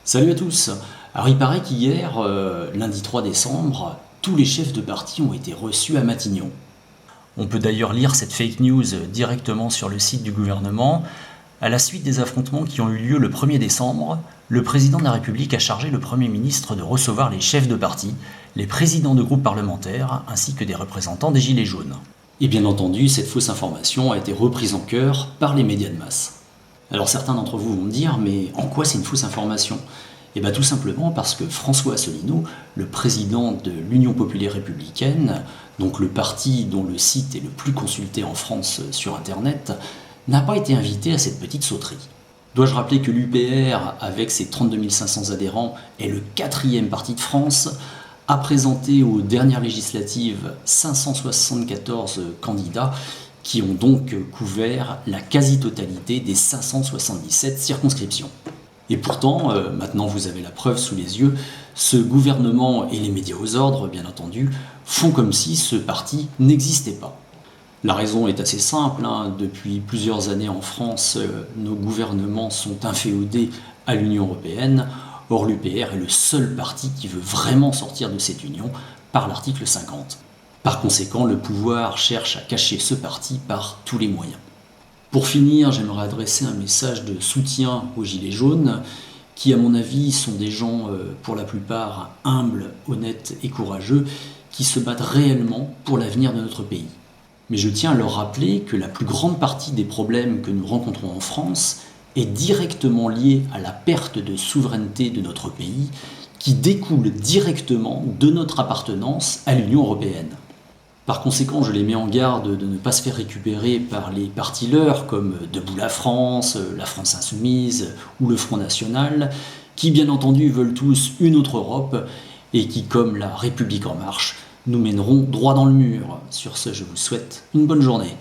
Salut à tous. Alors il paraît qu'hier, lundi 3 décembre, tous les chefs de parti ont été reçus à Matignon. On peut d'ailleurs lire cette fake news directement sur le site du gouvernement. À la suite des affrontements qui ont eu lieu le 1er décembre, le président de la République a chargé le Premier ministre de recevoir les chefs de parti, les présidents de groupes parlementaires ainsi que des représentants des Gilets jaunes. Et bien entendu, cette fausse information a été reprise en cœur par les médias de masse. Alors certains d'entre vous vont me dire, mais en quoi c'est une fausse information ? Et bien tout simplement parce que François Asselineau, le président de l'Union populaire républicaine, donc le parti dont le site est le plus consulté en France sur Internet, n'a pas été invité à cette petite sauterie. Dois-je rappeler que l'UPR, avec ses 32 500 adhérents, est le quatrième parti de France, a présenté aux dernières législatives 574 candidats qui ont donc couvert la quasi-totalité des 577 circonscriptions. Et pourtant, maintenant vous avez la preuve sous les yeux, ce gouvernement et les médias aux ordres, bien entendu, font comme si ce parti n'existait pas. La raison est assez simple, depuis plusieurs années en France, nos gouvernements sont inféodés à l'Union européenne. Or l'UPR est le seul parti qui veut vraiment sortir de cette union par l'article 50. Par conséquent, le pouvoir cherche à cacher ce parti par tous les moyens. Pour finir, j'aimerais adresser un message de soutien aux Gilets jaunes, qui à mon avis sont des gens pour la plupart humbles, honnêtes et courageux, qui se battent réellement pour l'avenir de notre pays. Mais je tiens à leur rappeler que la plus grande partie des problèmes que nous rencontrons en France est directement liée à la perte de souveraineté de notre pays, qui découle directement de notre appartenance à l'Union européenne. Par conséquent, je les mets en garde de ne pas se faire récupérer par les partis leurs comme Debout la France Insoumise ou le Front National, qui bien entendu veulent tous une autre Europe et qui, comme la République en marche, nous mèneront droit dans le mur. Sur ce, je vous souhaite une bonne journée.